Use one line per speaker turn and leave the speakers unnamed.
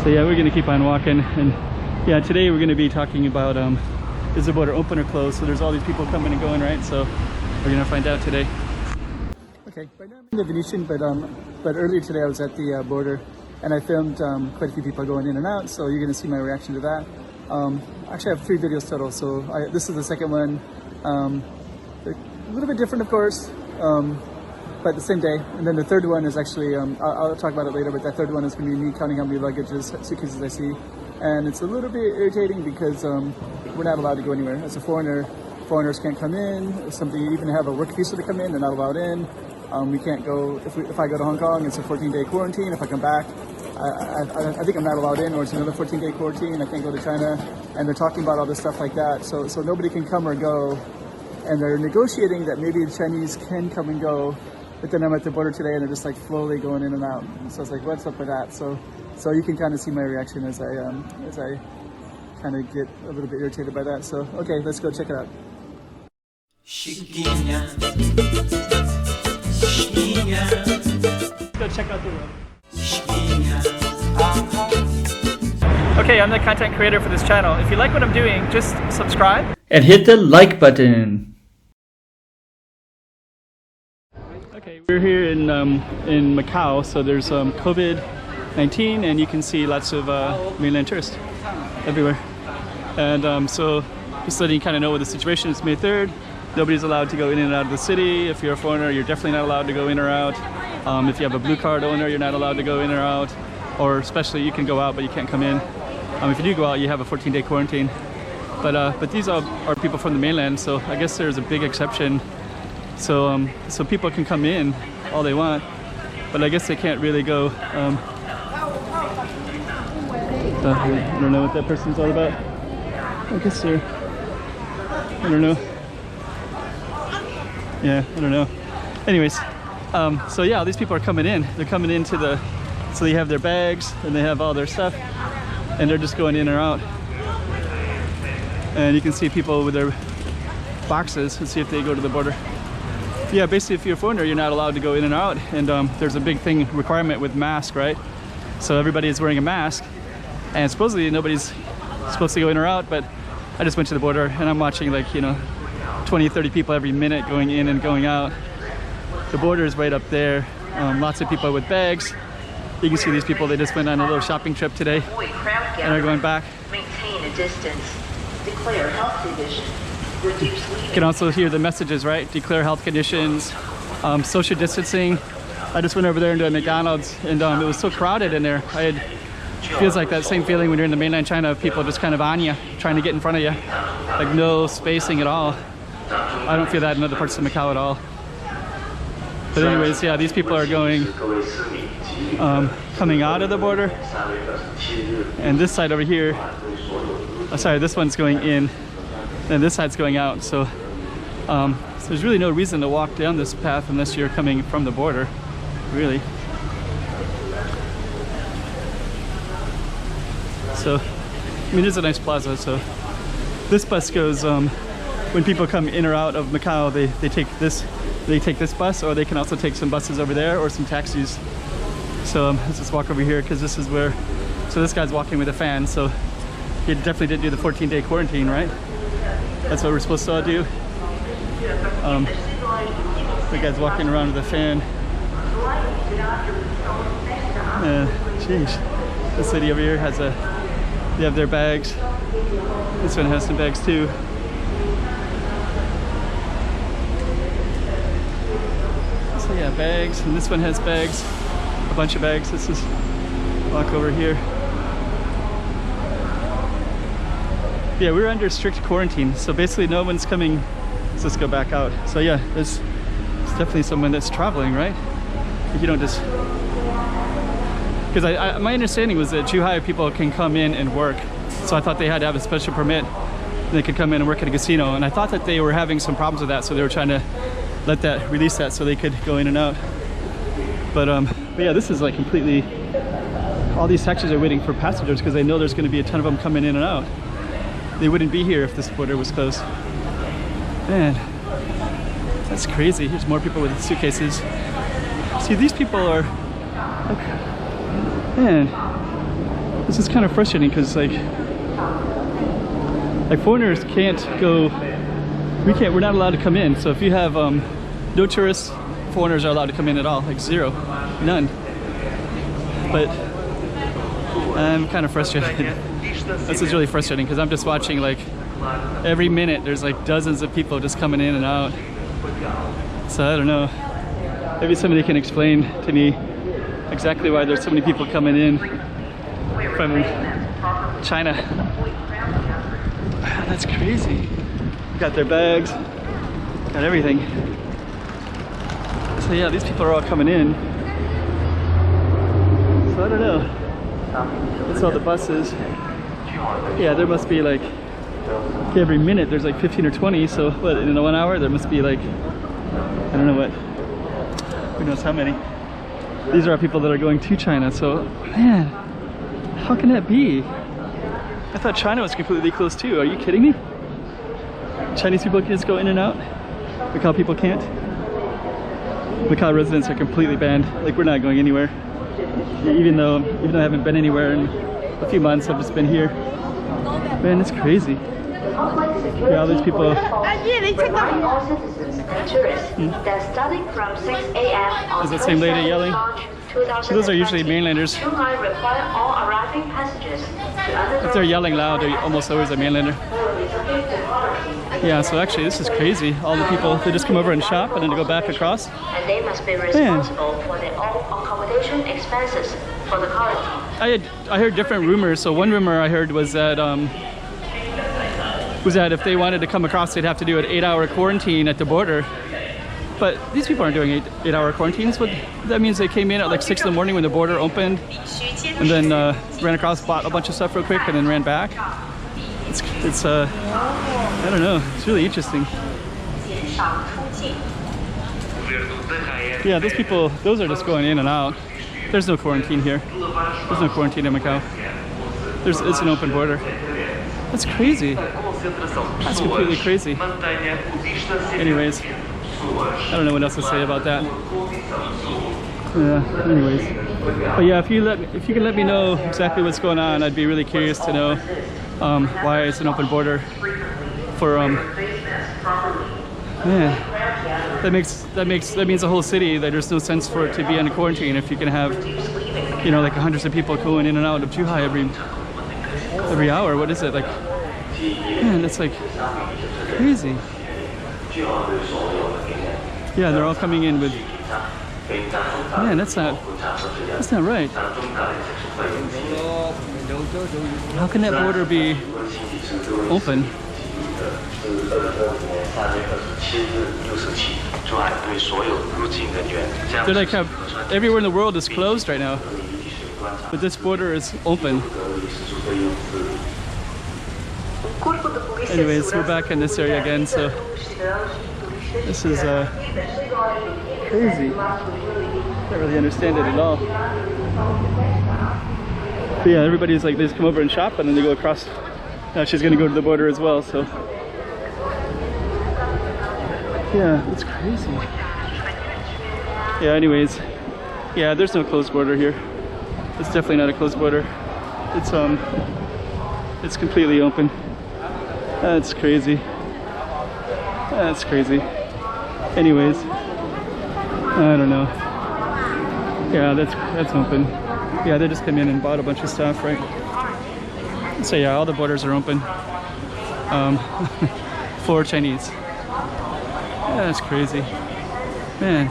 So yeah, we're gonna keep on walking, and yeah, today we're gonna be talking about is the border open or closed? So there's all these people coming and going, right? So we're gonna find out today. Okay, right now I'm in the Venetian, but earlier today I was at the border, and I filmed quite a few people going in and out. So you're gonna see my reaction to that. Actually, I have 3 videos total. So this is the second one. A little bit different, of course. But the same day, and then the third one is actually, I'll talk about it later, but that third one is going to be me counting how many suitcases I see, and it's a little bit irritating because we're not allowed to go anywhere. As a foreigner, foreigners can't come in. If somebody even have a work visa to come in, they're not allowed in. We can't go, if I go to Hong Kong, it's a 14-day quarantine. If I come back, I think I'm not allowed in, or it's another 14-day quarantine. I can't go to China, and they're talking about all this stuff like that, so nobody can come or go, and they're negotiating that maybe the Chinese can come and go. But then I'm at the border today and they're just like slowly going in and out. So it's like, what's up with that? So you can kind of see my reaction as I kind of get a little bit irritated by that. So okay, let's go check it out. Let's go check out the road. Okay, I'm the content creator for this channel. If you like what I'm doing, just subscribe and hit the like button. Okay, we're here in Macau, so there's COVID-19, and you can see lots of mainland tourists everywhere. And so just letting you kind of know what the situation is. May 3rd, nobody's allowed to go in and out of the city. If you're a foreigner, you're definitely not allowed to go in or out. If you have a blue card owner, you're not allowed to go in or out. Or especially, you can go out, but you can't come in. If you do go out, you have a 14-day quarantine. But these are people from the mainland, so I guess there's a big exception. So people can come in all they want, but I guess they can't really go. I don't know what that person's all about. I guess they're, I don't know. Yeah, I don't know. Anyways, so yeah, these people are coming in. They're coming into so they have their bags and they have all their stuff, and they're just going in or out. And you can see people with their boxes and see if they go to the border. Yeah, basically if you're a foreigner, you're not allowed to go in and out, and there's a big requirement with mask, right? So everybody is wearing a mask, and supposedly nobody's supposed to go in or out, but I just went to the border and I'm watching, like, 20, 30 people every minute going in and going out. The border is right up there. Lots of people with bags. You can see these people, they just went on a little shopping trip today and are going back.
Maintain a distance. Declare health conditions.
You can also hear the messages, right? Declare health conditions, social distancing. I just went over there into a McDonald's, and it was so crowded in there. Feels like that same feeling when you're in the mainland China of people just kind of on you, trying to get in front of you. Like no spacing at all. I don't feel that in other parts of Macau at all. But anyways, yeah, these people are coming out of the border. And this side over here, sorry, this one's going in. And this side's going out, so there's really no reason to walk down this path unless you're coming from the border, really. So, I mean, it's a nice plaza. So this bus goes, when people come in or out of Macau, they take this bus, or they can also take some buses over there or some taxis. So let's just walk over here, because this is where, so this guy's walking with a fan, so he definitely did do the 14-day quarantine, right? That's what we're supposed to all do. The guy's walking around with a fan. Jeez. This lady over here has they have their bags. This one has some bags too. So yeah, bags, and this one has bags. A bunch of bags. This is walk over here. Yeah, we're under strict quarantine, so basically no one's coming. Let's just go back out. So yeah, there's definitely someone that's traveling, right? You don't just, because my understanding was that Zhuhai people can come in and work, so I thought they had to have a special permit. They could come in and work at a casino, and I thought that they were having some problems with that, so they were trying to release that so they could go in and out. But yeah, this is like completely, all these taxis are waiting for passengers because they know there's going to be a ton of them coming in and out. They wouldn't be here if this border was closed. Man, that's crazy. Here's more people with suitcases. See, these people are, man, This is kind of frustrating because like foreigners can't go. We're not allowed to come in. So if you have no tourists, foreigners are allowed to come in at all. Like zero, none. But I'm kind of frustrated. This is really frustrating because I'm just watching like every minute there's like dozens of people just coming in and out. So I don't know. Maybe somebody can explain to me exactly why there's so many people coming in from China. Wow, that's crazy. Got their bags, got everything. So yeah, these people are all coming in. So I don't know. That's all the buses. Yeah, there must be like every minute there's like 15 or 20. So what, in 1 hour there must be like, I don't know what. Who knows how many. These are people that are going to China. So man, how can that be? I thought China was completely closed too. Are you kidding me? Chinese people can just go in and out. Macau people can't. Macau residents are completely banned. Like we're not going anywhere. Even though I haven't been anywhere in a few months, I've just been here. Man, it's crazy. Yeah, all these people.
Reminding all citizens and tourists that starting from 6 a.m. on
Is that same lady yelling?
March
Those are usually mainlanders.
Shanghai require all arriving passengers to undergo
If they're yelling loud, they're almost always a mainlander. Yeah, so actually this is crazy. All the people, they just come over and shop and then they go back across.
and they must be responsible for their own accommodation expenses for the quarantine.
I heard different rumors. So one rumor I heard was that if they wanted to come across, they'd have to do an 8-hour quarantine at the border. But these people aren't doing 8-hour quarantines. But that means they came in at like 6 in the morning when the border opened, and then ran across, bought a bunch of stuff real quick, and then ran back. It's I don't know. It's really interesting. Yeah, those people, those are just going in and out. There's no quarantine here. There's no quarantine in Macau. It's an open border. That's crazy. That's completely crazy. Anyways, I don't know what else to say about that. Yeah, anyways. But yeah, if you can let me know exactly what's going on, I'd be really curious to know why it's an open border for yeah. That means the whole city, that there's no sense for it to be in quarantine if you can have, you know, like hundreds of people going in and out of Zhuhai every hour. What is it like? Man, that's like crazy. Yeah, they're all coming in with. Man, that's not right. How can that border be open? They're like everywhere in the world is closed right now, but this border is open. Anyways, we're back in this area again, so this is crazy. Can't really understand it at all. But yeah, everybody's like, they just come over and shop and then they go across. Now she's gonna go to the border as well, so. Yeah, it's crazy. Yeah, anyways. Yeah, there's no closed border here. It's definitely not a closed border. It's completely open. That's crazy. That's crazy. Anyways, I don't know. Yeah, that's open. Yeah, they just came in and bought a bunch of stuff, right? So yeah, all the borders are open for Chinese. Yeah, that's crazy, man.